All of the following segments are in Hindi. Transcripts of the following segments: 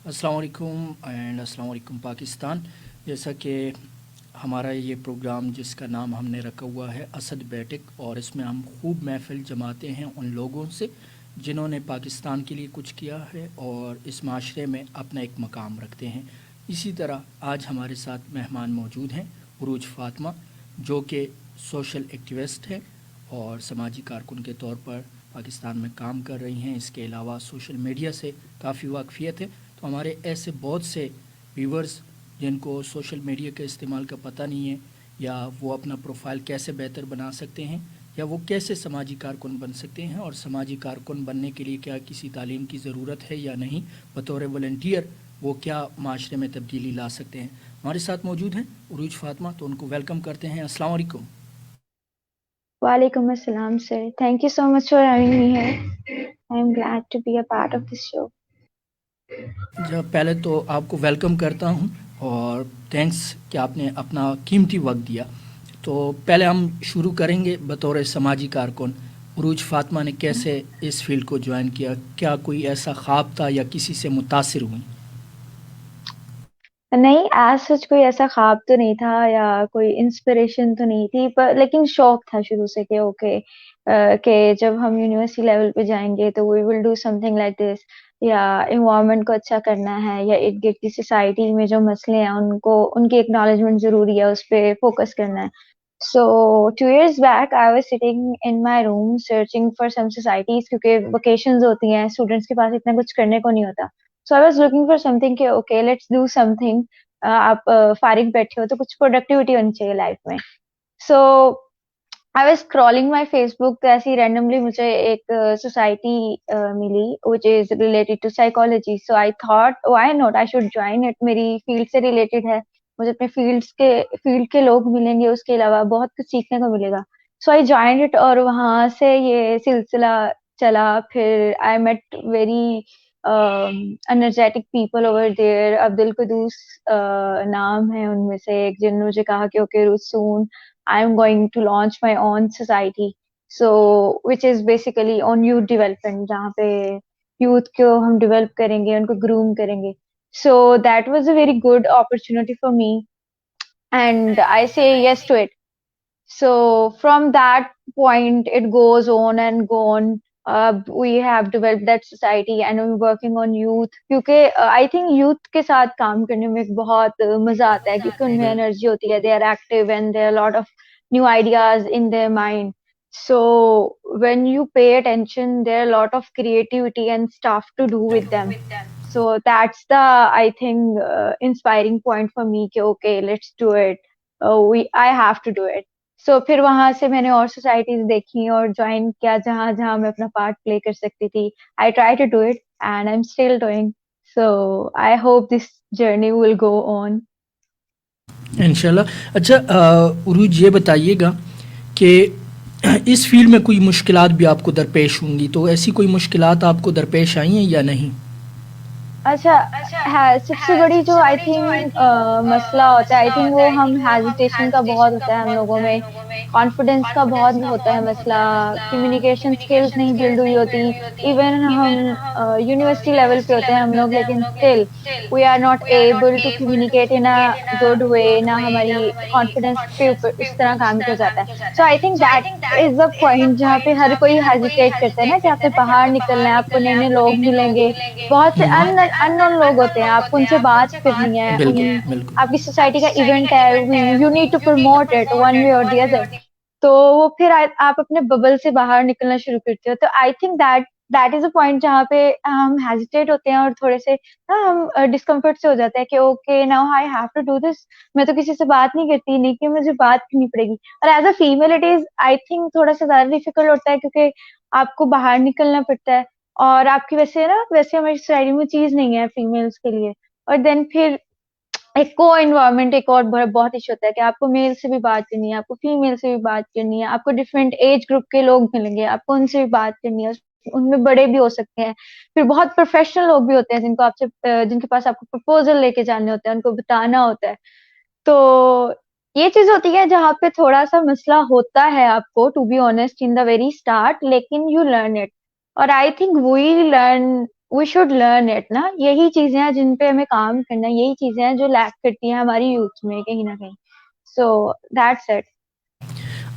अस्सलाम वालेकुम एंड अस्सलाम वालेकुम पाकिस्तान। जैसा कि हमारा ये प्रोग्राम जिसका नाम हमने रखा हुआ है असद बैठक, और इसमें हम खूब महफ़िल जमाते हैं उन लोगों से जिन्होंने पाकिस्तान के लिए कुछ किया है और इस माशरे में अपना एक मकाम रखते हैं। इसी तरह आज हमारे साथ मेहमान मौजूद हैं उरूज फ़ातिमा, जो कि सोशल एक्टिविस्ट हैं और समाजी कारकुन के तौर पर पाकिस्तान में काम कर रही हैं। इसके अलावा सोशल मीडिया से काफ़ी वाकफ़ियत है। तो हमारे ऐसे बहुत से व्यूवर्स जिनको सोशल मीडिया के इस्तेमाल का पता नहीं है, या वो अपना प्रोफाइल कैसे बेहतर बना सकते हैं, या वो कैसे समाजी कारकुन बन सकते हैं, और समाजी कारकुन बनने के लिए क्या किसी तालीम की ज़रूरत है या नहीं, बतौर वॉलंटियर वो क्या माशरे में तब्दीली ला सकते हैं, हमारे साथ मौजूद हैं उरूज फ़ातिमा। तो उनको वेलकम करते हैं। अस्सलाम वालेकुम। Walaikum assalam, sir. Thank you so much for having me here. I'm glad to be a part of this show. जब पहले तो आपको वेलकम करता हूं, और थैंक्स कि आपने अपना कीमती वक्त दिया। तो पहले हम शुरू करेंगे बतौर समाजी कारकुन, उरूज फ़ातिमा ने कैसे इस फील्ड को ज्वाइन किया? क्या कोई ऐसा ख्वाब था या किसी से मुतासिर हुई? नहीं, एज़ सच कोई ऐसा ख्वाब तो नहीं था या कोई इंस्पिरेशन तो नहीं थी, पर लेकिन शौक था शुरू से कि कि जब हम यूनिवर्सिटी लेवल पे जाएंगे तो we will do something like this, या इन्वायरमेंट को अच्छा करना है, या इर्द गिर्द की सोसाइटी में जो मसले हैं उनको उनकी एक्नॉलेजमेंट जरूरी है, उस पर फोकस करना है। So 2 years back, I was sitting in my room searching for some societies क्योंकि vacations होती हैं, students के पास इतना कुछ करने को नहीं होता। So I was looking for something कि okay, let's do something। आप फारिग बैठे हो तो कुछ प्रोडक्टिविटी होनी चाहिए लाइफ में। So I was scrolling my Facebook, तो ऐसे ही randomly मुझे एक सोसाइटी मिली which is related to psychology. So I thought why not, I should join it। मेरी फील्ड से रिलेटेड है, मुझे अपने फील्ड के लोग मिलेंगे, उसके अलावा बहुत कुछ सीखने को मिलेगा। So I joined it और वहां से ये सिलसिला चला। फिर I met very energetic people over there। Abdul Quddus नाम है उनमें से एक, जिन्होंने मुझे कहा कि okay soon I'm going to launch my own society, so which is basically on youth development, जहाँ पे youth को हम develop करेंगे, उनको groom करेंगे। So that was a very good opportunity for me, and I say yes to it। So from that point, it goes on and go on। We have developed that society and we're working on youth, क्योंकि I think youth के साथ काम करने में बहुत मजा आता है, क्योंकि उनमें बिल्कुल। एनर्जी होती है, they are active and there are a lot of new ideas in their mind। So when you pay attention, there are a lot of creativity and stuff to do with them। So that's the, I think, inspiring point for me कि okay, let's do it। I have to do it। सो फिर वहां से मैंने और सोसाइटीज देखी और ज्वाइन किया जहां जहां मैं अपना पार्ट प्ले कर सकती थी। I try to do it and I am still doing. So I hope this journey will go on. इंशाल्लाह। अच्छा, उरूज ये बताइएगा कि इस फील्ड में कोई मुश्किलात भी आपको दरपेश होंगी, तो ऐसी कोई मुश्किलात आपको दरपेश आई हैं या नहीं? अच्छा, है सबसे बड़ी जो आई थिंक मसला होता है, आई थिंक वो हम हेजिटेशन का बहुत होता है हम लोगों में, कॉन्फिडेंस का बहुत होता है मसला, कम्युनिकेशन स्किल्स नहीं बिल्ड हुई होती। इवन हम यूनिवर्सिटी लेवल पे होते हैं हम लोग, लेकिन still we are not able to communicate in a good way, ना हमारी कॉन्फिडेंस पे ऊपर उस तरह काम किया जाता है। So I think that is the point जहाँ पे हर कोई हेजिटेट करता है ना, कि आपने बाहर निकलना है, आपको नए नए लोग मिलेंगे, बहुत से अननोन लोग होते हैं, आपको उनसे बात करनी है, उन बिल्कुल। आपकी सोसाइटी का इवेंट है, you need to promote it one way और द अदर। तो वो फिर आप अपने बबल से बाहर निकलना शुरू करते हो। तो I think that that is a point जहाँ पे हम हेजिटेट होते हैं और थोड़े से ना हम डिस्कम्फर्ट से हो जाते हैं कि okay now I have to do this. मैं तो किसी से बात नहीं करती, नहीं कि मुझे बात करनी पड़ेगी। और as a female it is I think थोड़ा सा ज्यादा डिफिकल्ट होता है, क्योंकि आपको बाहर निकलना पड़ता है और आपकी वैसे हमारी सोसाइटी में चीज नहीं है फीमेल्स के लिए। और देन फिर एक को एनवायरनमेंट एक और बहुत इशू होता है कि आपको मेल से भी बात करनी है, आपको फीमेल से भी बात करनी है, आपको डिफरेंट एज ग्रुप के लोग मिलेंगे, आपको उनसे भी बात करनी है। उनमें बड़े भी हो सकते हैं, फिर बहुत प्रोफेशनल लोग भी होते हैं जिनके पास आपको प्रपोजल लेके जाने होते हैं, उनको बताना होता है। तो ये चीज होती है जहाँ पे थोड़ा सा मसला होता है आपको, to be honest, in the very start, लेकिन यू लर्न इट। और I think we learn we should learn it ना। यही चीजें हैं जिन पे हमें काम करना है, यही चीजें हैं जो लैक करती हैं हमारी यूथ में कहीं ना कहीं। So that's it.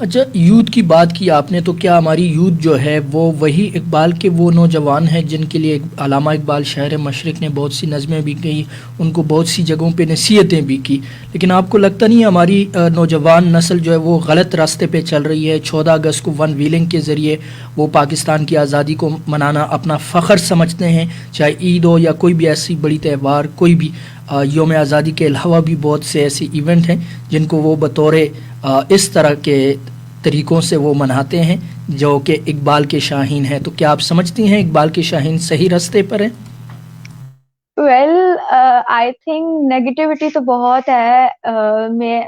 अच्छा, यूथ की बात की आपने, तो क्या हमारी यूथ जो है वो वही इकबाल के वो नौजवान हैं जिनके लिए अल्लामा इकबाल शायर मशरिक़ ने बहुत सी नज़में भी कही, उनको बहुत सी जगहों पे नसीहतें भी की, लेकिन आपको लगता नहीं है हमारी नौजवान नस्ल जो है वो गलत रास्ते पे चल रही है? 14 अगस्त को वन व्हीलिंग के ज़रिए वो पाकिस्तान की आज़ादी को मनाना अपना फ़ख्र समझते हैं, चाहे ईद हो या कोई भी ऐसी बड़ी त्यौहार, कोई भी योम आज़ादी के अलावा भी बहुत से ऐसे इवेंट हैं जिनको वो बतौर इस तरह के तरीक़ों से वो मनाते हैं जो कि इकबाल के शाहीन हैं। तो क्या आप समझती हैं इकबाल के शाहीन सही रास्ते पर हैं? वेल, आई थिंक नेगेटिविटी तो बहुत है।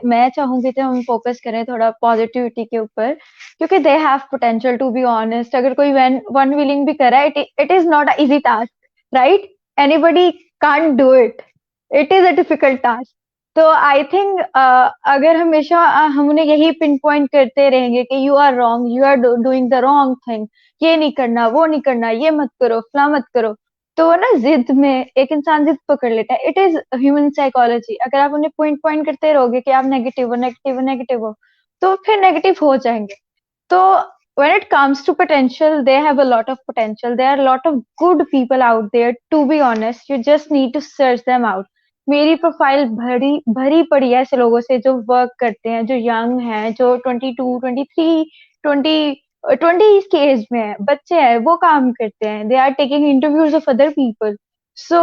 मैं चाहूंगी कि हम फोकस करें थोड़ा पॉजिटिविटी के ऊपर, क्योंकि they have potential to be honest. अगर कोई वन व्हीलिंग भी कर रहा है, it is not a easy task, right? Anybody can't do it, it is a difficult task. तो आई थिंक अगर हमेशा हम उन्हें यही पिन पॉइंट करते रहेंगे कि you are wrong, you are doing the wrong thing, ये नहीं करना, वो नहीं करना, ये मत करो, फला मत करो, तो ना जिद में एक इंसान जिद पकड़ लेता है। It is human psychology. अगर आप उन्हें पॉइंट पॉइंट करते रहोगे कि आप नेगेटिव हो, नेगेटिव हो, नेगेटिव हो, तो फिर नेगेटिव हो जाएंगे। तो when it comes to potential, they have a lot of potential. There are a lot of good people out there, to be honest. You just need to search them out. मेरी प्रोफाइल भरी भरी पड़ी है ऐसे लोगों से जो वर्क करते हैं, जो यंग हैं, जो 22, 23, 20 की एज में है, बच्चे हैं, वो काम करते हैं। They are taking interviews of other people. So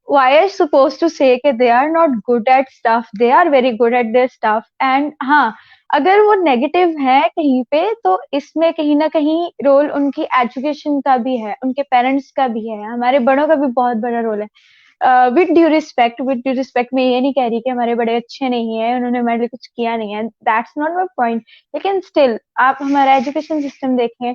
why are supposed to say they are not good at stuff? They are very good at their stuff. And हाँ, अगर वो नेगेटिव है कहीं पे, तो इसमें कहीं ना कहीं रोल उनकी एजुकेशन का भी है, उनके पेरेंट्स का भी है, हमारे बड़ों का भी बहुत बड़ा रोल है। विद ड्यू रिस्पेक्ट मैं ये नहीं कह रही कि हमारे बड़े अच्छे नहीं है, उन्होंने हमारे लिए कुछ किया नहीं है, दैट्स नॉट माई पॉइंट। लेकिन स्टिल आप हमारा एजुकेशन सिस्टम देखें,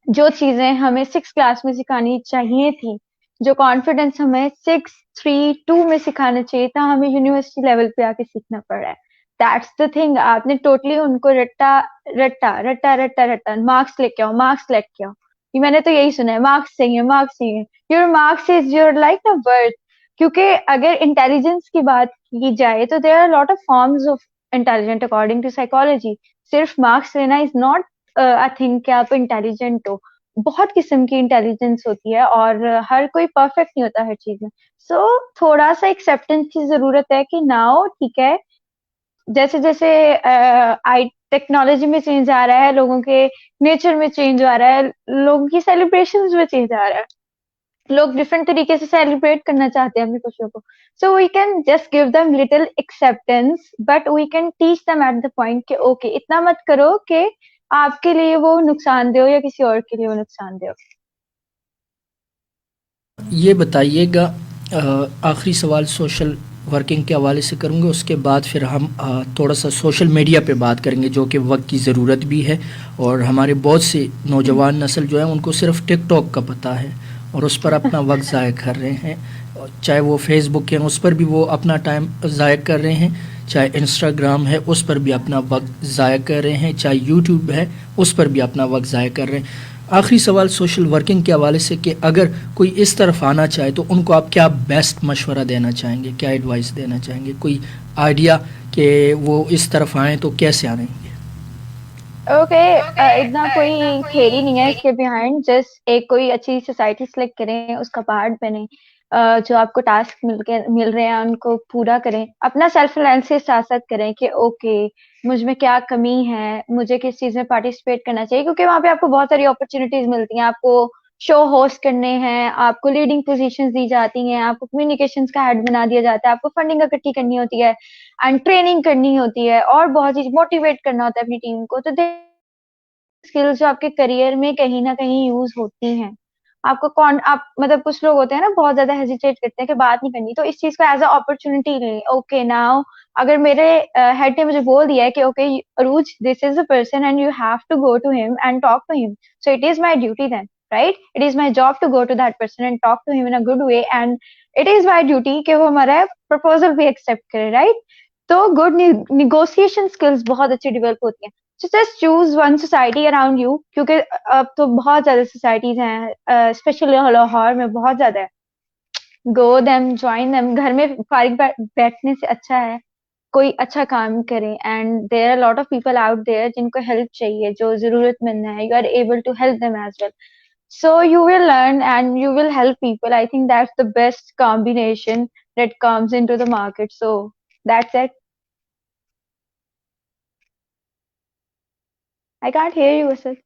जो चीजें हमें 6 क्लास में सिखानी चाहिए थी, जो कॉन्फिडेंस हमें 6, 3, 2 में सिखाना चाहिए था, हमें यूनिवर्सिटी लेवल पे आके सीखना पड़ रहा है। That's the thing. आपने टोटली उनको रट्टा रट्टा रट्टा रट्टा रट्टा, मार्क्स लेके आओ, मार्क्स लेके आओ। ये मैंने तो यही सुना है, मार्क्स चाहिए, मार्क्स चाहिए। Your marks is your like न वर्थ। क्योंकि अगर इंटेलिजेंस की बात की जाए तो there are lot of forms of intelligent according to psychology. सिर्फ मार्क्स लेना इज नॉट आई थिंक कि आप इंटेलिजेंट हो। बहुत किस्म की इंटेलिजेंस होती है और हर कोई परफेक्ट नहीं होता हर चीज में। सो थोड़ा सा एक्सेप्टेंस की जरूरत है कि नाउ ठीक है, जैसे जैसे आई टेक्नोलॉजी में चेंज आ रहा है, लोगों के नेचर में चेंज आ रहा है, लोगों की सेलिब्रेशंस में चेंज आ रहा है, लोग डिफरेंट तरीके से सेलिब्रेट करना चाहते हैं अपनी खुशियों को। So we can just give them little acceptance, but we can teach them at the point कि ओके इतना मत करो कि आपके लिए वो नुकसानदेह हो या किसी और के लिए वो नुकसानदेह हो। ये बताइएगा, आखिरी सवाल सोशल वर्किंग के हवाले से करूँगा, उसके बाद फिर हम थोड़ा सा सोशल मीडिया पे बात करेंगे जो कि वक्त की ज़रूरत भी है, और हमारे बहुत से नौजवान नस्ल जो है उनको सिर्फ टिकटॉक का पता है और उस पर अपना वक्त ज़ाय कर रहे हैं। चाहे वो फेसबुक है उस पर भी वो अपना टाइम ज़ाय कर रहे हैं, चाहे इंस्टाग्राम है उस पर भी अपना वक्त ज़ाय कर रहे हैं, चाहे यूट्यूब है उस पर भी अपना वक्त ज़ाय कर रहे हैं। आखिरी सवाल सोशल वर्किंग के हवाले से कि अगर कोई इस तरफ आना चाहे तो उनको आप क्या बेस्ट मशवरा देना चाहेंगे, क्या एडवाइस देना चाहेंगे, कोई आइडिया कि वो इस तरफ आएँ तो कैसे आएंगे? ओके, इतना कोई थ्योरी नहीं है इसके बिहाइंड। जस्ट एक कोई अच्छी सोसाइटी सेलेक्ट करें, उसका पार्ट बने, जो आपको टास्क मिल रहे हैं उनको पूरा करें, अपना सेल्फ एनालिसिस साथ साथ करें कि ओके मुझ में क्या कमी है, मुझे किस चीज में पार्टिसिपेट करना चाहिए, क्योंकि वहां पे आपको बहुत सारी अपॉर्चुनिटीज मिलती हैं। आपको शो होस्ट करने हैं, आपको लीडिंग पोजीशंस दी जाती हैं, आपको कम्युनिकेशंस का हेड बना दिया जाता है, आपको फंडिंग इकट्ठी करनी होती है एंड ट्रेनिंग करनी होती है, और बहुत चीज मोटिवेट करना होता है अपनी टीम को। तो स्किल्स जो आपके करियर में कहीं ना कहीं यूज होती हैं। आपको कौन आप मतलब कुछ लोग होते हैं ना बहुत ज्यादा हेजिटेट करते हैं कि बात नहीं करनी, तो इस चीज को एज अ अपॉर्चुनिटी लें। ओके नाउ अगर मेरे हेड ने मुझे बोल दिया है कि okay Arooj this is a person and you have to go to him and talk to him, so it is my duty then, right? It is my job to go to that person and talk to him in a good way, and it is my duty कि वो हमारा प्रपोजल भी एक्सेप्ट करे, राइट? तो गुड निगोशिएशन स्किल्स बहुत अच्छी डेवलप होती हैं। So just choose one society around you, क्योंकि अब तो बहुत ज्यादा सोसाइटीज हैं, स्पेशली लाहौर में बहुत ज्यादा है. गो देम, ज्वाइन देम. घर में फारिग बैठने से अच्छा है कोई अच्छा काम करें. And there are lot of people out there जिनको हेल्प चाहिए, जो जरूरतमंद है. You are able to help them as well. So you will learn and you will help people. I think that's the best combination that comes into the market. So that's it. I can't hear you, Asad.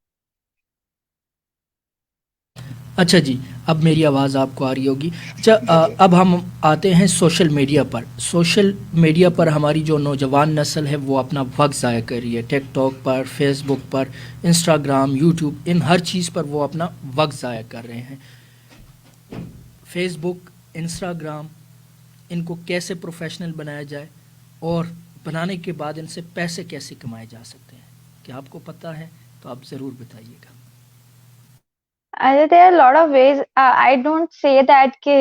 अच्छा जी, अब मेरी आवाज़ आपको आ रही होगी. अच्छा, अब हम आते हैं सोशल मीडिया पर. सोशल मीडिया पर हमारी जो नौजवान नस्ल है वो अपना वक्त ज़ाया कर रही है. टिकटॉक पर, फेसबुक पर, इंस्टाग्राम, यूट्यूब, इन हर चीज़ पर वो अपना वक्त ज़ाया कर रहे हैं. फेसबुक, इंस्टाग्राम, इनको कैसे प्रोफेशनल बनाया जाए और बनाने के बाद इनसे पैसे कैसे कमाए जा सकते हैं, क्या आपको पता है? तो आप ज़रूर बताइएगा. There are a lot of ways. I don't say that कि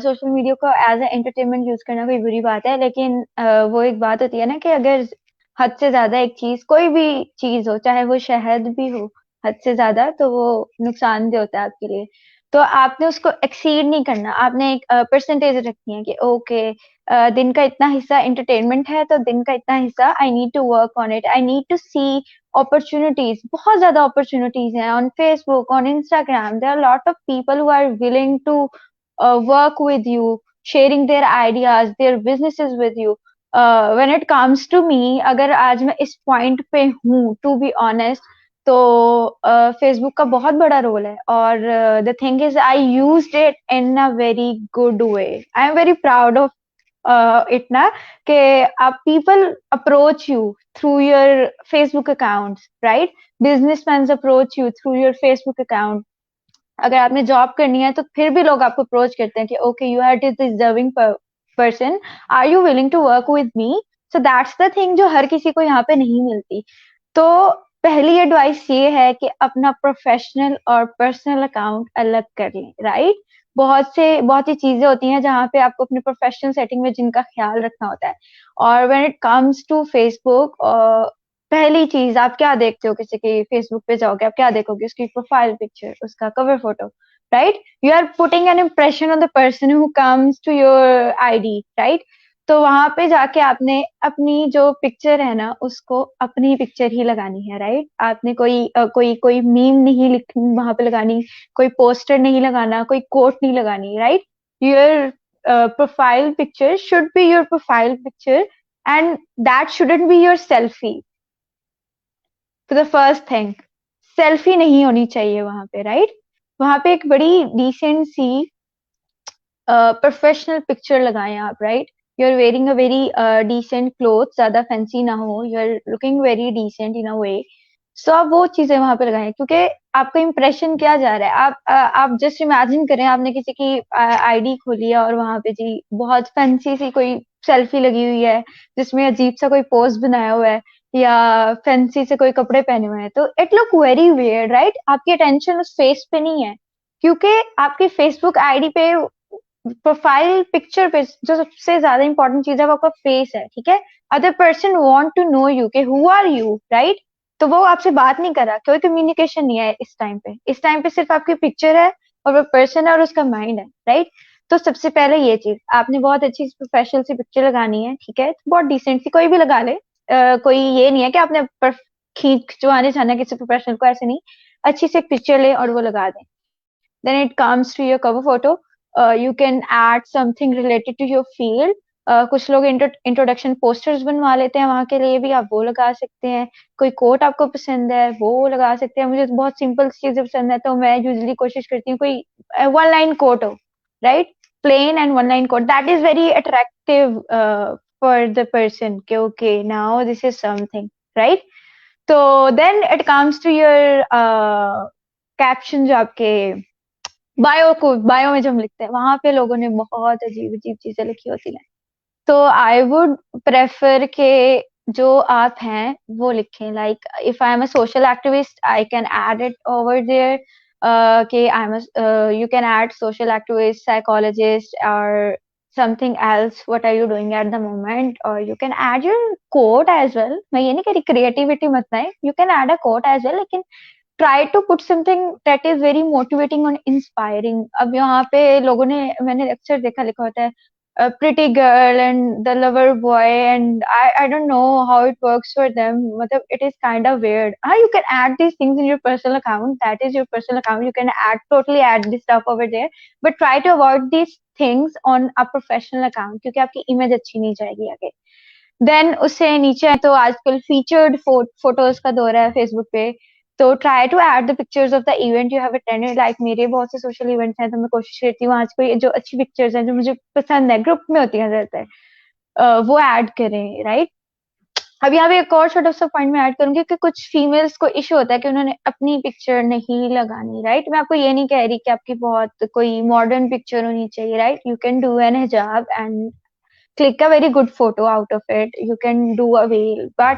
सोशल मीडिया को एज ए एंटरटेनमेंट यूज करना कोई बुरी बात है, लेकिन वो एक बात होती है ना कि अगर हद से ज्यादा एक चीज, कोई भी चीज हो, चाहे वो शहद भी हो, हद से ज्यादा तो वो नुकसानदेह होता है आपके लिए. तो आपने उसको एक्सीड नहीं करना. आपने एक परसेंटेज रखनी है कि ओके, दिन का इतना हिस्सा एंटरटेनमेंट है, तो दिन का इतना हिस्सा I need to work on it. I need to see opportunities. बहुत ज्यादा opportunities हैं on Facebook, on Instagram. There are a lot of people who are willing to work with you, sharing their ideas, their businesses with you. When it comes to me, अगर आज मैं इस point पे हूँ, to be honest, तो Facebook का बहुत बड़ा रोल है. और the thing is, I used it in a very good way. I am very proud of इतना कि आप people approach you through your Facebook accounts, right? Businessmen approach you through your Facebook account. अगर आपने जॉब करनी है तो फिर भी लोग आपको अप्रोच करते हैं कि okay, you are deserving person, are you willing to work with me. So that's the thing जो हर किसी को यहाँ पे नहीं मिलती. तो पहली एडवाइस ये है कि अपना प्रोफेशनल और पर्सनल अकाउंट अलग कर लें, राइट? बहुत ही चीजें होती हैं जहाँ पे आपको अपने प्रोफेशनल सेटिंग में जिनका ख्याल रखना होता है. और when it comes to Facebook, पहली चीज आप क्या देखते हो? किसी की फेसबुक पे जाओगे, आप क्या देखोगे? उसकी प्रोफाइल पिक्चर, उसका cover photo, right? You are putting an impression on the person who comes to your ID, right? तो वहां पे जाके आपने अपनी जो पिक्चर है ना, उसको अपनी पिक्चर ही लगानी है, राइट? आपने कोई मीम नहीं लिख वहां पे लगानी, कोई पोस्टर नहीं लगाना, कोई कोट नहीं लगानी, right? Your profile picture should be your profile picture, and that shouldn't be your selfie. तो द फर्स्ट थिंग, सेल्फी नहीं होनी चाहिए वहां पे, राइट? वहां पे एक बड़ी डिसेंट सी प्रोफेशनल पिक्चर लगाएं आप, right? You are wearing a very decent cloth, ज्यादा फैंसी ना हो, you are looking very decent in a way. So आप वो चीजें वहां पे लगाएं, क्योंकि आपका इंप्रेशन क्या जा रहा है. आप जस्ट इमेजिन करें, आपने किसी की आईडी खोली है और वहां पे जी बहुत फैंसी सी कोई सेल्फी लगी हुई है, जिसमें अजीब सा कोई पोज बनाया हुआ है, या फैंसी से कोई कपड़े पहने हुए हैं, तो it look very weird, right? आपकी अटेंशन उस फेस पे नहीं है, क्योंकि आपकी फेसबुक आईडी पे, प्रोफाइल पिक्चर पे जो सबसे ज्यादा इंपॉर्टेंट चीज है वो आपका फेस है, ठीक है? Other person want to know you कि हु आर यू, राइट? तो वो आपसे बात नहीं कर रहा, कोई कम्युनिकेशन नहीं है इस टाइम पे. इस टाइम पे सिर्फ आपकी पिक्चर है और वो पर्सन है और उसका माइंड है, राइट? तो सबसे पहले ये चीज आपने बहुत अच्छी प्रोफेशनल सी पिक्चर लगानी है, ठीक है? तो बहुत डिसेंट सी कोई भी लगा ले. कोई ये नहीं है कि आपने खिंचवाने जाना है किसी प्रोफेशनल को, ऐसे नहीं. अच्छी सी पिक्चर ले और वो लगा दें. Then it comes to your cover photo. You can add something related to your field. कुछ लोग इंट्रोडक्शन पोस्टर्स बनवा लेते हैं, वहां के लिए भी आप वो लगा सकते हैं. कोई कोट आपको पसंद है वो लगा सकते हैं. मुझे तो बहुत सिंपल चीजें पसंद है, तो मैं यूजली कोशिश करती हूँ कोई वन लाइन कोट हो, right? Plain and one line quote, that is very attractive for the person कि okay, now this is something, right? तो then it comes to your caption, जो आपके बायो में जो हम लिखते हैं, वहां पे लोगों ने बहुत अजीब अजीब चीजें लिखी होती हैं. तो आई वुड प्रेफर के जो आप हैं वो लिखें, like if I am a social activist, I can add it over there कि I am you can add social activist, psychologist और something else, what are you doing at the moment, or you can add your quote as well. मैं ये नहीं कह रही creativity मत लाए, you can add a quote as well, लेकिन try to put something that is very motivating and inspiring. अब यहाँ पे लोगों ने, मैंने अक्सर देखा लिखा होता है a pretty girl and the lover boy, and I don't know how it works for them. मतलब it is kind of weird. You can add these things in your personal account. That is your personal account. You can totally add this stuff over there, but try to avoid these things on a professional account क्योंकि आपकी image अच्छी नहीं जाएगी आगे. देन उससे नीचे तो आजकल फीचर्ड फोटोज का दौर है फेसबुक पे, तो try to add the pictures of the event you have attended. Like मेरे बहुत से सोशल इवेंट्स हैं, तो मैं कोशिश करती हूँ आज कोई जो अच्छी पिक्चर्स हैं जो मुझे पसंद है, ग्रुप में होती हैं ज्यादातर, वो ऐड करें, राइट. अब यहाँ पे एक और छोटा सा पॉइंट में ऐड करूंगी कि कुछ फीमेल्स को इशू होता है कि उन्होंने अपनी पिक्चर नहीं लगानी, राइट. मैं आपको ये नहीं कह रही कि आपकी बहुत कोई मॉडर्न पिक्चर होनी चाहिए, right. You can do an हिजाब and click a very good photo out of it. You can do a veil, but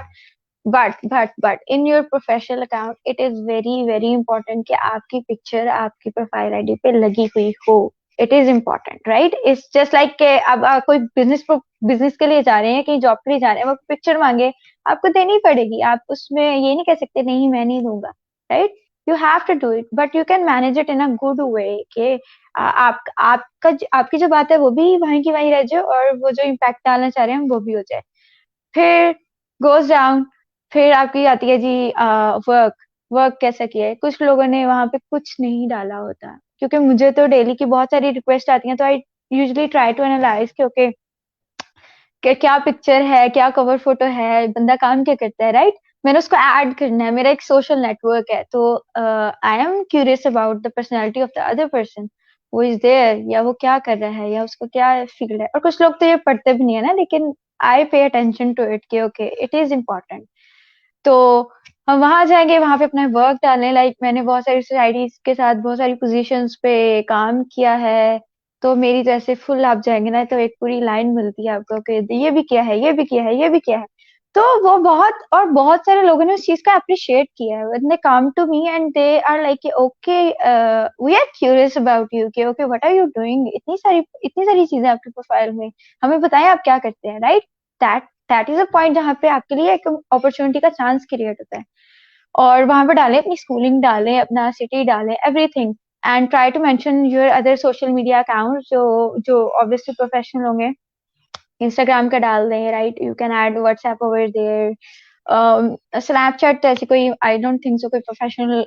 in your professional account, it is very very important कि आपकी picture आपकी profile ID पे लगी हुई हो. It is important, right? It's just like कि अब कोई business के लिए जा रहे हैं, कहीं job के लिए जा रहे हैं, वो picture मांगे, आपको देनी पड़ेगी. आप उसमें ये नहीं कह सकते नहीं मैं नहीं दूंगा, right? You have to do it, but you can manage it in a good way कि आपकी जो बात है वो भी वहीं की वहीं रह जाए और वो जो इम्पैक्ट डालना चाह रहे हैं वो भी हो जाए. फिर गोज डाउन, फिर आपकी आती है जी वर्क कैसा किया है. कुछ लोगों ने वहां पे कुछ नहीं डाला होता, क्योंकि मुझे तो डेली की बहुत सारी रिक्वेस्ट आती हैं, तो I usually try to analyse कि ओके क्या पिक्चर है, क्या कवर फोटो है, बंदा काम क्या करता है, राइट. मैंने उसको ऐड करना है, मेरा एक सोशल नेटवर्क है, तो I am curious about the personality of the other person वो इज देयर, या वो क्या कर रहा है, या उसको क्या फील्ड है. और कुछ लोग तो ये पढ़ते भी नहीं है ना, लेकिन आई पे अटेंशन टू इट कि ओके इट इज इम्पोर्टेंट. तो हम वहां जाएंगे, वहां पे अपना वर्क डालें. लाइक मैंने बहुत सारी सोसाइटीज के साथ बहुत सारी पोजीशंस पे काम किया है, तो मेरी जैसे फुल आप जाएंगे ना तो एक पूरी लाइन मिलती है आपको कि ये भी किया है, ये भी किया है, ये भी किया है. तो वो बहुत सारे लोगों ने उस चीज को अप्रिशिएट किया है. When they come to me and they are like okay we are curious about you कि okay what are you doing, इतनी सारी चीजें आपकी प्रोफाइल में, हमें बताएं आप क्या करते हैं, right. That is a point जहाँ पे आपके लिए एक अपॉर्चुनिटी का चांस क्रिएट होता है. और वहां पे डालें, अपनी स्कूलिंग डालें, अपना सिटी डालें, everything. And try to mention your other social media account जो ऑब्वियसली प्रोफेशनल होंगे. इंस्टाग्राम का डाल दें, right. You can add WhatsApp over there. Snapchat तो ऐसी कोई आई डोंट थिंक सो कोई प्रोफेशनल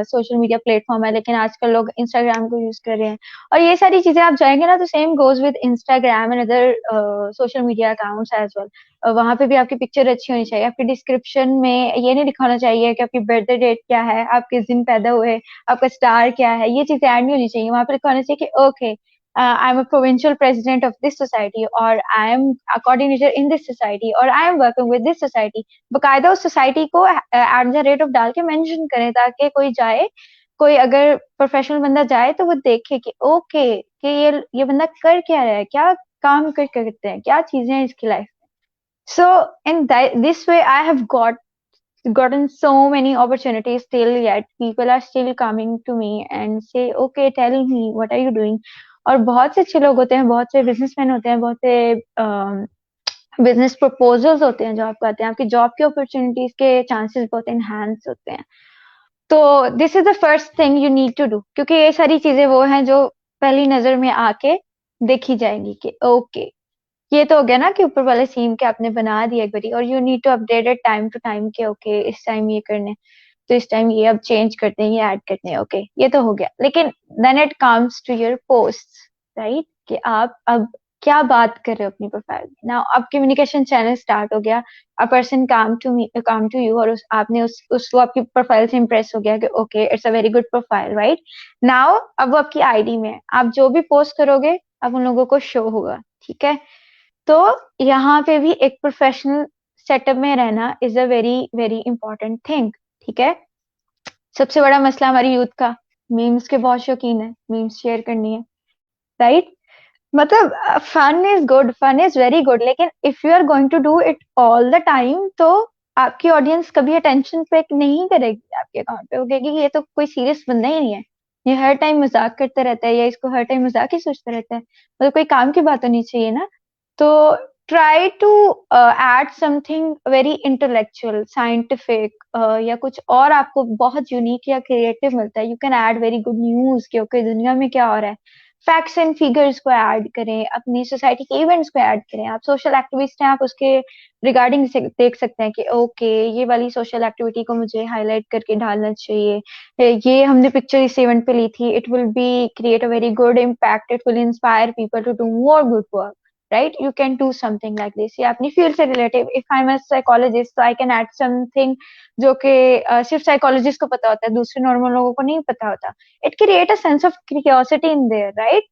सोशल मीडिया प्लेटफॉर्म है, लेकिन आजकल लोग इंस्टाग्राम को यूज कर रहे हैं. और ये सारी चीजें आप जाएंगे ना तो same goes with Instagram and other social media accounts as well. वहां पे भी आपकी पिक्चर अच्छी होनी चाहिए. आपके डिस्क्रिप्शन में ये नहीं लिखा होना चाहिए कि आपकी बर्थडे डेट क्या है, आप किस दिन पैदा हुए, आपका स्टार क्या है, ये चीजें ऐड नहीं होनी चाहिए. वहां पे लिखा होना चाहिए कि okay I am a provincial president of this society, or I am a coordinator in this society, or I am working with this society. बकायदा उस सोसाइटी को एट द रेट ऑफ डाल के मेंशन करें, ताकि कोई जाए, कोई अगर प्रोफेशनल बंदा जाए तो वो देखे कि ओके कि ये बंदा कर क्या रहा है, क्या काम करते हैं, क्या चीजें हैं इसकी लाइफ में. So in this way I have gotten so many opportunities till yet. People are still coming to me and say okay tell me what are you doing. और बहुत से अच्छे लोग होते हैं, बहुत से बिजनेसमैन होते हैं, बहुत से बिजनेस प्रपोजल्स होते हैं जो आपको आते हैं, आपकी जॉब की अपॉर्चुनिटीज के चांसेस बहुत एनहांस होते हैं. तो this is the first thing you need to do, क्योंकि ये सारी चीजें वो हैं जो पहली नजर में आके देखी जाएंगी कि ओके ये तो हो गया ना कि ऊपर वाले सीन के आपने बना दिया एक बारी, और you need to update it time to time के ओके इस टाइम ये करने, तो इस टाइम ये अब चेंज करते हैं, ये ऐड करते हैं, ओके ये तो हो गया. लेकिन then it comes to your post, right, कि आप अब क्या बात कर रहे हो अपनी प्रोफाइल में. नाउ अब कम्युनिकेशन चैनल स्टार्ट हो गया. A person come to you और आपने उसको आपकी प्रोफाइल से इम्प्रेस हो गया कि okay it's a very good profile, right. Now अब वो आपकी आईडी में आप जो भी पोस्ट करोगे अब उन लोगों को शो होगा, ठीक है. तो यहाँ पे भी एक प्रोफेशनल सेटअप में रहना is a very very important thing, ठीक है. सबसे बड़ा मसला हमारी यूथ का, मीम्स के बहुत शौकीन है, मीम्स शेयर करनी है, राइट. मतलब fun is good, fun is very good, लेकिन if you are going to do it all the time तो आपकी ऑडियंस कभी अटेंशन पे नहीं करेगी आपके अकाउंट पे, वो कहेगी ये तो कोई सीरियस बंदा ही नहीं है, ये हर टाइम मजाक करता रहता है या इसको हर टाइम मजाक ही सोचता रहता है, मतलब कोई काम की बात होनी चाहिए ना। तो try to add something very intellectual, scientific, या कुछ और आपको बहुत यूनिक या क्रिएटिव मिलता है। You can add very good news कि ओके दुनिया में क्या हो रहा है, फैक्ट्स एंड फिगर्स को ऐड करें, अपनी सोसाइटी के इवेंट्स को ऐड करें। आप सोशल एक्टिविस्ट हैं, आप उसके रिगार्डिंग देख सकते हैं कि ओके ये वाली सोशल एक्टिविटी को मुझे हाईलाइट करके डालना चाहिए, ये हमने पिक्चर इस इवेंट पे ली थी, it will be create a very good impact, it will inspire people to do more good work, right? You can do something like this. या अपनी फील्ड से relative, if I am a psychologist तो आई कैन ऐड समथिंग जो कि सिर्फ साइकोलॉजिस्ट को पता होता है, दूसरे नॉर्मल लोगों को नहीं पता होता। It create a sense of curiosity in their, right?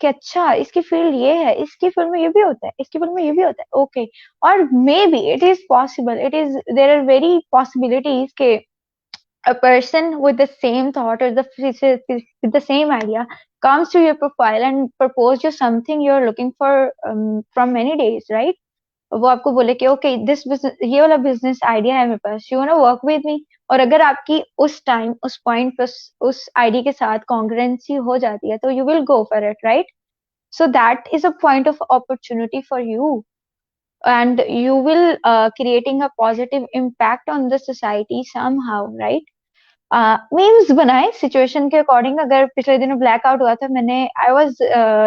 कि अच्छा इसकी फील्ड ये है, इसकी फील्ड में ये भी होता है, इसकी फील्ड में ये भी होता है, ओके। और maybe it is possible, it is there are very possibilities के a person with the same thought or with the same idea comes to your profile and propose you something you're looking for from many days, right? वो आपको बोले कि ओके दिस ये वाला बिजनेस आइडिया है मेरे पास, you want work with me. और अगर आपकी उस टाइम उस पॉइंट पर उस आइडिया के साथ कॉन्ग्रुएंसी हो जाती है तो you will go for it, right? So that is a point of opportunity for you, and you will creating a positive impact on the society somehow, right? Memes बनाए सिचुएशन के अकॉर्डिंग। अगर पिछले दिनों ब्लैकआउट हुआ था, मैंने I was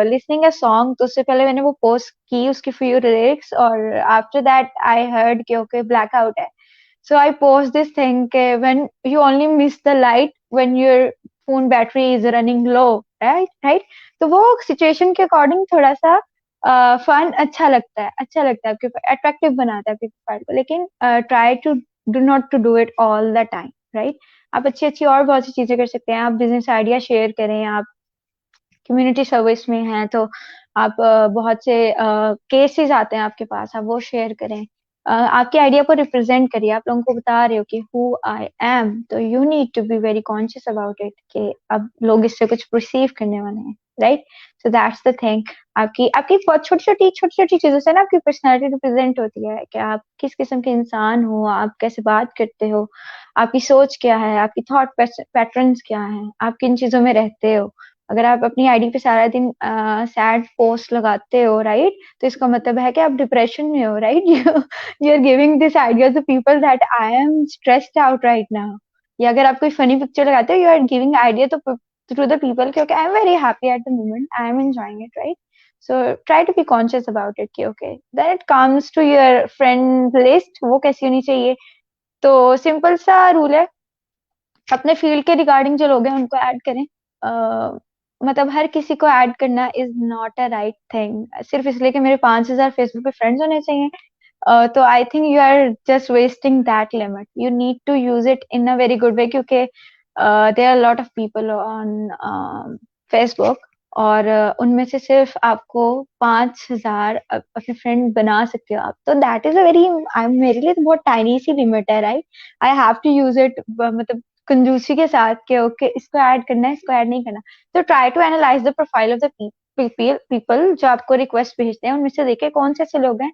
listening a song, तो उससे पहले मैंने वो पोस्ट की उसकी फ्यू लिरिक्स, और आफ्टर दैट आई हर्ड कि ओके ब्लैकआउट है, so I post this thing के when you only miss the light when your phone battery is running low, right right. तो वो सिचुएशन के अकॉर्डिंग थोड़ा सा फन अच्छा लगता है, अच्छा लगता है, आपके अट्रैक्टिव बनाता है आपकी प्रोफाइल को। लेकिन try to do not to do it all the time, right? आप अच्छी अच्छी और बहुत सी चीजें कर सकते हैं। आप बिजनेस आइडिया शेयर करें, आप कम्युनिटी सर्विस में हैं तो आप बहुत से केसेस आते हैं आपके पास, आप वो शेयर करें। आपके आइडिया को रिप्रेजेंट करिए, आप लोगों को बता रहे हो कि हु आई एम, तो you need to be very conscious about it कि अब लोग इससे कुछ परसीव करने वाले हैं, right? So that's the thing. आपकी आपकी बहुत छोटी छोटी चीजों से ना आपकी पर्सनैलिटी रिप्रेजेंट होती है कि आप किस किस्म के इंसान हो, आप कैसे बात करते हो, आपकी सोच क्या है, आपकी थॉट पैटर्न्स क्या है, आप किन चीजों में रहते हो। अगर आप अपनी आईडी पे सारा दिन सैड पोस्ट लगाते हो, राइट, तो इसका मतलब है कि आप डिप्रेशन में हो, right? You are giving this idea to people that I am stressed out right now. या अगर आप कोई फनी पिक्चर लगाते हो, you are giving idea to the people कि okay I am very happy at the moment, I am enjoying it, right? So try to be conscious about it कि okay then it comes to your friend list, वो कैसी होनी चाहिए। तो सिंपल सा रूल है, अपने फील्ड के रिगार्डिंग जो लोग हैं उनको ऐड करें। मतलब हर किसी को ऐड करना is not a right thing, सिर्फ इसलिए कि मेरे 5,000 फेसबुक पे फ्रेंड्स होने चाहिए। तो I think you are just wasting that limit, you need to use it in a very good way, क्योंकि there are lot of people on Facebook, और उनमें से सिर्फ आपको 5,000 अपने फ्रेंड बना सकते हो आप। तो दैट इज अ वेरी, मेरे लिए तो बहुत टाइनी सी लिमिट है, right? I have to use it मतलब कंजूसी के साथ कि ओके इसको ऐड करना है, इसको ऐड नहीं करना। तो try to analyse the profile of the people जो आपको रिक्वेस्ट भेजते हैं, उनमें से देखे कौन से ऐसे लोग हैं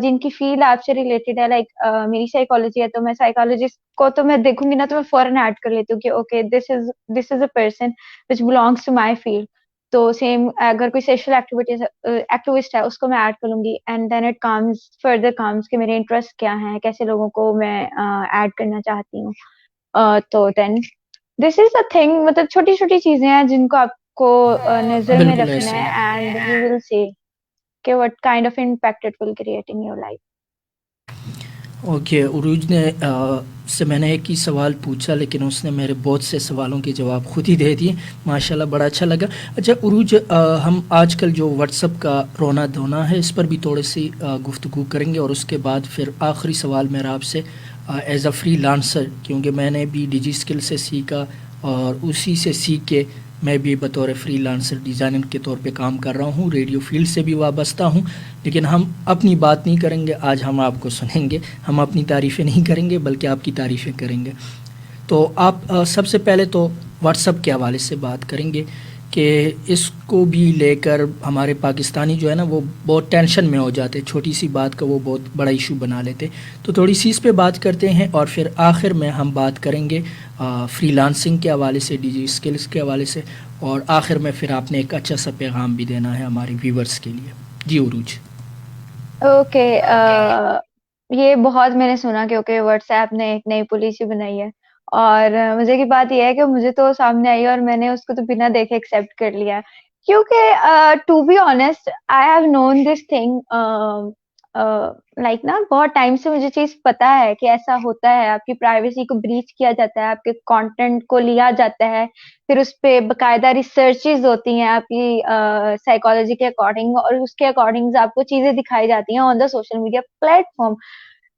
जिनकी फील्ड आपसे रिलेटेड है। लाइक मेरी साइकोलॉजी है तो मैं साइकोलॉजिस्ट को तो मैं देखूंगी ना, तो मैं फौरन ऐड कर लेती हूँ कि okay this is a person which belongs to my field. तो सेम अगर कोई सोशल एक्टिविस्ट है उसको मैं ऐड कर लूंगी, and then it comes further comes कि मेरे इंटरेस्ट क्या है, कैसे लोगों को मैं ऐड करना चाहती हूँ। तो then this is the thing, मतलब छोटी छोटी चीजें हैं जिनको आपको नजर में बिल्कुल रखना ऐसे ही। है, एंड यू विल सी कि what kind of impact it will create in your life. Okay, Urooj ने से मैंने एक ही सवाल पूछा, लेकिन उसने मेरे बहुत से सवालों के जवाब खुद ही दे दिए। माशाल्लाह, बड़ा अच्छा लगा। अच्छा उरूज, हम आजकल जो व्हाट्सअप का रोना धोना है इस पर भी थोड़ी सी गुफ्तगू करेंगे, और उसके बाद फिर आखिरी सवाल मेरा आपसे एज अ फ्री लांसर, क्योंकि मैंने भी डिजी स्किल से सीखा और उसी से सीख के मैं भी बतौर फ्री लांसर डिज़ाइनर के तौर पे काम कर रहा हूँ, रेडियो फील्ड से भी वाबस्ता हूँ। लेकिन हम अपनी बात नहीं करेंगे आज, हम आपको सुनेंगे, हम अपनी तारीफ़ें नहीं करेंगे बल्कि आपकी तारीफ़ें करेंगे। तो आप सबसे पहले तो व्हाट्सअप के हवाले से बात करेंगे कि इसको भी लेकर हमारे पाकिस्तानी जो है ना वो बहुत टेंशन में हो जाते, छोटी सी बात का वो बहुत बड़ा इशू बना लेते। तो थोड़ी सी इस पे बात करते हैं और फिर आखिर में हम बात करेंगे फ्रीलांसिंग के हवाले से, डिजी स्किल्स के हवाले से, और आखिर में फिर आपने एक अच्छा सा पैगाम भी देना है हमारे व्यूवर्स के लिए। जी उरूज। ओके। ये बहुत मैंने सुना कि ओके व्हाट्सएप ने एक नई पॉलिसी बनाई है, और मजे की बात यह है कि मुझे तो सामने आई और मैंने उसको तो बिना देखे एक्सेप्ट कर लिया, क्योंकि to be honest I have known this thing, like ना बहुत टाइम से मुझे चीज पता है कि ऐसा होता है, आपकी प्राइवेसी को ब्रीच किया जाता है, आपके कंटेंट को लिया जाता है, फिर उस पे बकायदा रिसर्चेज होती हैं आपकी साइकोलॉजी के अकॉर्डिंग, और उसके अकॉर्डिंग आपको चीजें दिखाई जाती हैं on the social media platform.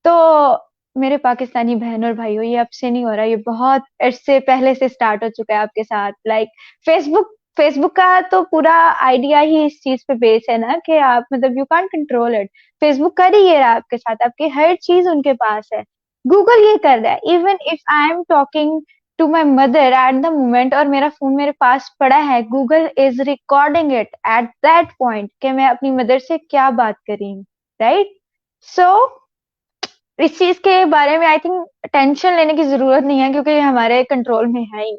तो मेरे पाकिस्तानी बहन और भाइयों, ये अब से नहीं हो रहा, ये बहुत इससे पहले से स्टार्ट हो चुका है आपके साथ। लाइक फेसबुक फेसबुक का तो पूरा आइडिया ही इस चीज पे बेस है ना कि आप मतलब you can't control it. Facebook कर ही ये रहा है आपके साथ, आपकी हर चीज उनके पास है। गूगल ये कर रहा है, even if I am talking to my mother at the moment और मेरा फोन मेरे पास पड़ा है, Google is recording it at that point कि मैं अपनी मदर से क्या बात कर रही हूँ, राइट? सो इस चीज के बारे में आई थिंक टेंशन लेने की जरूरत नहीं है, क्योंकि ये हमारे कंट्रोल में है ही।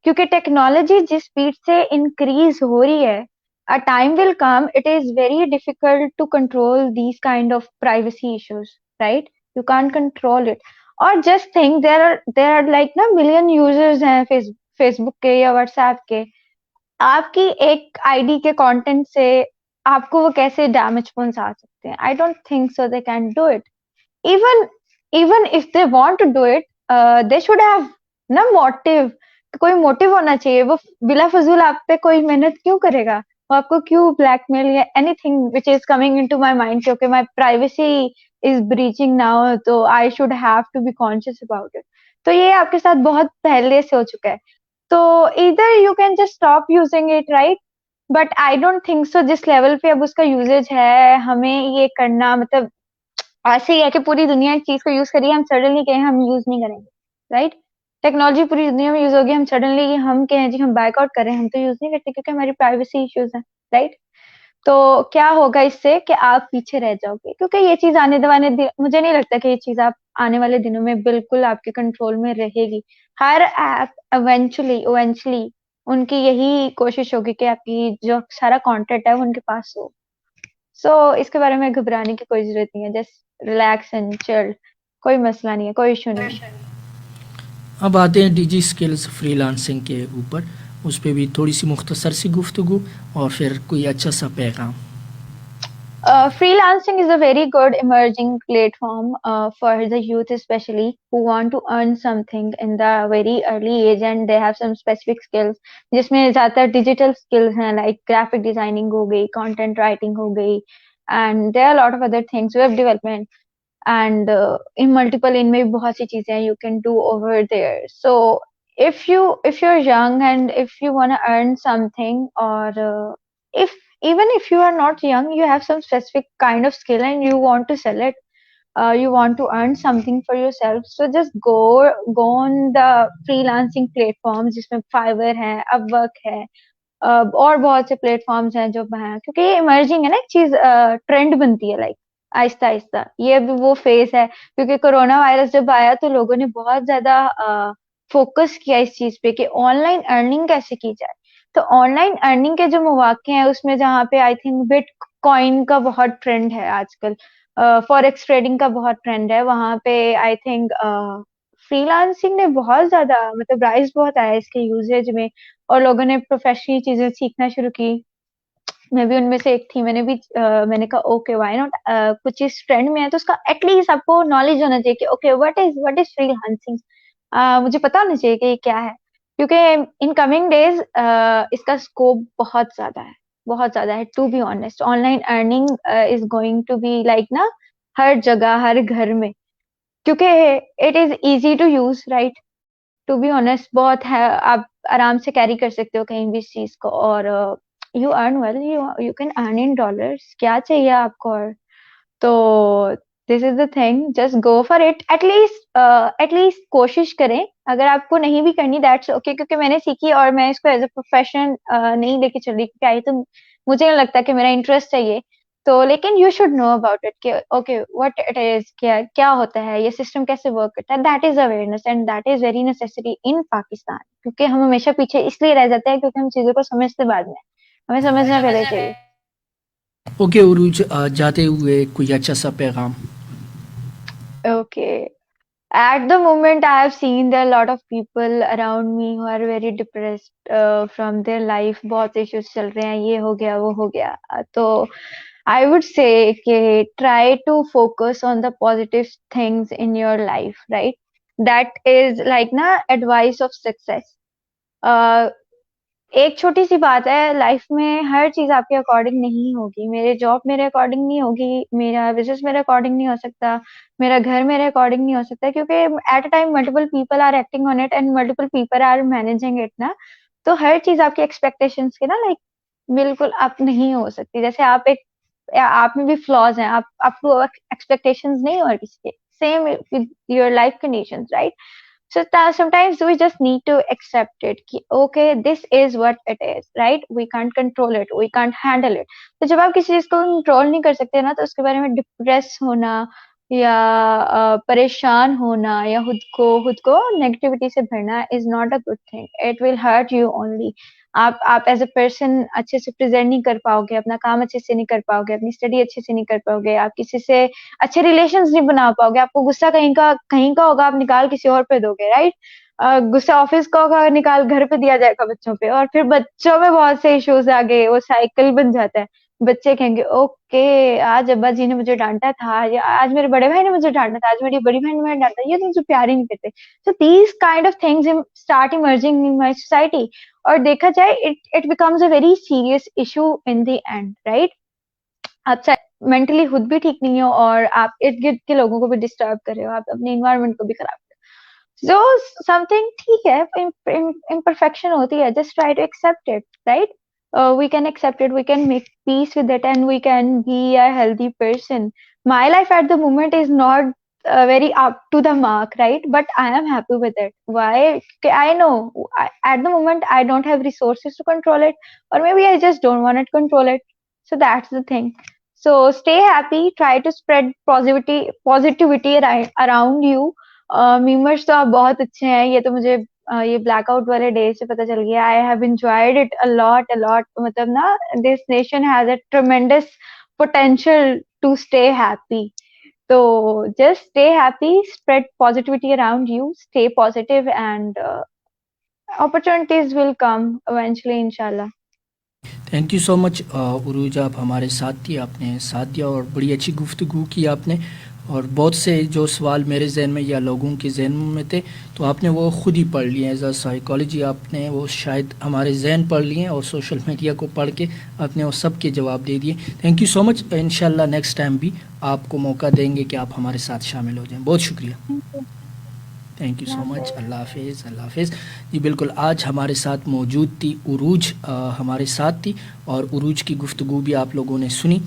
क्योंकि टेक्नोलॉजी जिस स्पीड से इंक्रीज हो रही है, a time will come it is very difficult to control these kind of privacy issues, right? You can't control it. और just think there are like ना मिलियन यूजर्स हैं फेसबुक के या व्हाट्सएप के। आपकी एक आईडी के कंटेंट से आपको वो कैसे डैमेज पहुंचा सकते हैं? I don't think so they can do it. even even if they want to do it, they should have ना मोटिव। कोई मोटिव होना चाहिए। वो बिला फजूल आप पे कोई मेहनत क्यों करेगा? वो आपको क्यों ब्लैकमेल या anything which is coming into my mind, क्योंकि my privacy is breaching now, तो I should have to be conscious about it. तो ये आपके साथ बहुत पहले से हो चुका है। तो इधर you can just stop using it, right? But I don't think so जिस लेवल पे अब उसका यूजेज है हमें ये करना, मतलब ऐसे ही है कि पूरी दुनिया एक चीज को यूज करिए, हम सडनली कहें हम यूज नहीं करेंगे, राइट? टेक्नोलॉजी पूरी दुनिया में यूज होगी, हम सडनली हम कहें जी हम बाइकआउट करें, हम तो यूज नहीं करते क्योंकि हमारी प्राइवेसी इश्यूज हैं, राइट? तो क्या होगा इससे कि आप पीछे रह जाओगे, क्योंकि ये चीज मुझे नहीं लगता कि ये चीज आप आने वाले दिनों में बिल्कुल आपके कंट्रोल में रहेगी। हर ऐप इवेंचुअली इवेंचुअली उनकी यही कोशिश होगी कि आपकी जो सारा कंटेंट है वो उनके पास हो। सो इसके बारे में घबराने की कोई जरूरत नहीं है, जस्ट रिलैक्स एंड चिल। कोई मसला नहीं है, कोई इशू नहीं है। अब आते हैं डिजी स्किल्स फ्रीलांसिंग के ऊपर, उस पे भी थोड़ी सी मुख्तसर सी गुफ्तगू और फिर कोई अच्छा सा पैगाम। Freelancing is a very good emerging platform for the youth, especially who want to earn something in the very early age and they have some specific skills, जिसमें ज़्यादातर digital skills हैं, like graphic designing हो गई, content writing हो गई, and there are a lot of other things, web development, and in multiple इनमें भी बहुत सी चीजें हैं you can do over there. So if you're young and if you want to earn something, or if even if you are not young, you have some specific kind of skill and you want to sell it, you want to earn something for yourself, so just go on the freelancing platforms जिसमें Fiverr है, Upwork है, और बहुत से प्लेटफॉर्म्स हैं जो हैं, क्योंकि ये इमर्जिंग है ना, एक चीज ट्रेंड बनती है, लाइक आहिस्ता आहिस्ता। ये अभी वो फेज है, क्योंकि कोरोना वायरस जब आया तो लोगों ने बहुत ज्यादा फोकस किया इस चीज पे कि ऑनलाइन अर्निंग कैसे की जाए। तो ऑनलाइन अर्निंग के जो मौके हैं उसमें जहाँ पे आई थिंक बिटकॉइन का बहुत ट्रेंड है आजकल, फॉरेक्स ट्रेडिंग का बहुत ट्रेंड है, वहां पे आई थिंक फ्रीलांसिंग ने बहुत ज्यादा मतलब राइज बहुत आया इसके यूजेज में, और लोगों ने प्रोफेशनल चीजें सीखना शुरू की। मैं भी उनमें से एक थी। मैंने कहा ओके व्हाई नॉट, कुछ चीज ट्रेंड में है तो उसका एटलीस्ट आपको नॉलेज होना चाहिए कि ओके व्हाट इज फ्रीलांसिंग। मुझे पता होना चाहिए कि ये क्या है, क्योंकि इन कमिंग डेज इसका स्कोप बहुत ज्यादा है, बहुत ज्यादा है। To be honest, online earning is going to be like ना हर जगह, हर घर में, क्योंकि it is easy to use, right? To be honest बहुत है, आप आराम से कैरी कर सकते हो कहीं भी इस चीज को, और you earn well, you can earn in dollars, क्या चाहिए आपको? और तो this is the thing, just go for it, at least कोशिश करें अगर आपको नहीं भी करनी दैट्स ओके, क्योंकि मैंने सीखी और मैं इसको एज़ अ प्रोफेशन नहीं लेके चल रही, क्योंकि आई तो मुझे नहीं लगता कि मेरा इंटरेस्ट है ये। तो लेकिन you should know about it कि ओके व्हाट इट इज़, क्या क्या होता है, ये सिस्टम कैसे वर्क करता है। That is awareness and that is very necessary in Pakistan, क्योंकि हम हमेशा पीछे इसलिए रह जाते हैं क्योंकि हम चीज़ों को समझते बाद में, हमें समझना पहले चाहिए। ओके उरूज, जाते हुए कोई अच्छा सा पैगाम। Okay. At the moment, I have seen there are a lot of people around me who are very depressed from their life. बहुत issues चल रहे हैं, ये हो गया, वो हो गया। तो I would say कि try to focus on the positive things in your life, right? That is like ना advice of success. Uh, एक छोटी सी बात है, लाइफ में हर चीज आपके अकॉर्डिंग नहीं होगी। मेरे जॉब मेरे अकॉर्डिंग नहीं होगी, मेरा बिजनेस मेरे अकॉर्डिंग नहीं हो सकता, मेरा घर मेरे अकॉर्डिंग नहीं हो सकता, क्योंकि at a time multiple people are acting on it and multiple people are managing it ना। तो हर चीज आपके एक्सपेक्टेशंस के ना लाइक बिल्कुल अप नहीं हो सकती। जैसे आप एक, आप में भी फ्लॉज हैं, आप आपको एक्सपेक्टेशंस नहीं हो किसी के, same with your life conditions, right? So sometimes we just need to accept it कि okay this is what it is, right? We can't control it, we can't handle it. तो जब आप किसी चीज को कंट्रोल नहीं कर सकते ना, तो उसके बारे में डिप्रेस होना या परेशान होना या खुद को नेगेटिविटी से भरना is not a good thing. It will hurt you only. आप एज अ पर्सन अच्छे से प्रेजेंट नहीं कर पाओगे, अपना काम अच्छे से नहीं कर पाओगे, अपनी स्टडी अच्छे से नहीं कर पाओगे, आप किसी से अच्छे रिलेशंस नहीं बना पाओगे। आपको गुस्सा कहीं का होगा, आप निकाल किसी और पे दोगे, राइट? गुस्सा ऑफिस का होगा, निकाल घर पे दिया जाएगा बच्चों पे, और फिर बच्चों में बहुत से इश्यूज आ गए, वो साइकिल बन जाता है। बच्चे कहेंगे ओके आज अब्बा जी ने मुझे डांटा था, या आज मेरे बड़े भाई ने मुझे डांटा था, आज मेरी बड़ी बहन ने मुझे डांटा, ये तो मुझे प्यार ही नहीं करते। So these kind of things start emerging in my society, और देखा जाए it it becomes a very serious issue in the end, right? आप मेंटली खुद भी ठीक नहीं हो और आप इर्द गिर्द के लोगों को भी डिस्टर्ब कर रहे हो, आप अपने इन्वायरमेंट को भी खराब कर रहे हो। जो समथिंग ठीक है, इम्परफेक्शन होती है, just try to accept it, right? We can accept it, we can make peace with it, and we can be a healthy person. My life at the moment is not very up to the mark, right? But I am happy with it. Why? I know at the moment I don't have resources to control it, or maybe I just don't want to control it. So that's the thing. So stay happy, try to spread positivity around you. Memers तो आप बहुत अच्छे हैं, ये तो मुझे ये ब्लैकआउट वाले डे से पता चल गया। I have enjoyed it a lot. मतलब ना this nation has a tremendous potential to stay happy. तो just stay happy, spread positivity around you, stay positive and opportunities will come eventually inshallah. Thank you so much Urooj, आप हमारे साथ थी, आपने साथ दिया और बड़ी अच्छी गुफ्तगू की आपने। और बहुत से जो सवाल मेरे जहन में या लोगों के जहन में थे, तो आपने वो ख़ुद ही पढ़ लिए एज अ साइकोलॉजी, आपने वो शायद हमारे जहन पढ़ लिए और सोशल मीडिया को पढ़ के आपने वो सब के जवाब दे दिए। Thank you so much. इंशाल्लाह नेक्स्ट टाइम भी आपको मौका देंगे कि आप हमारे साथ शामिल हो जाएं। बहुत शुक्रिया। Thank you. Thank you so much. Yeah. अल्लाह हाफिज़, अल्लाह हाफिज़। जी बिल्कुल, आज हमारे साथ मौजूद थी उरूज, हमारे साथ थी और उरूज की गुफ्तगू भी आप लोगों ने सुनी।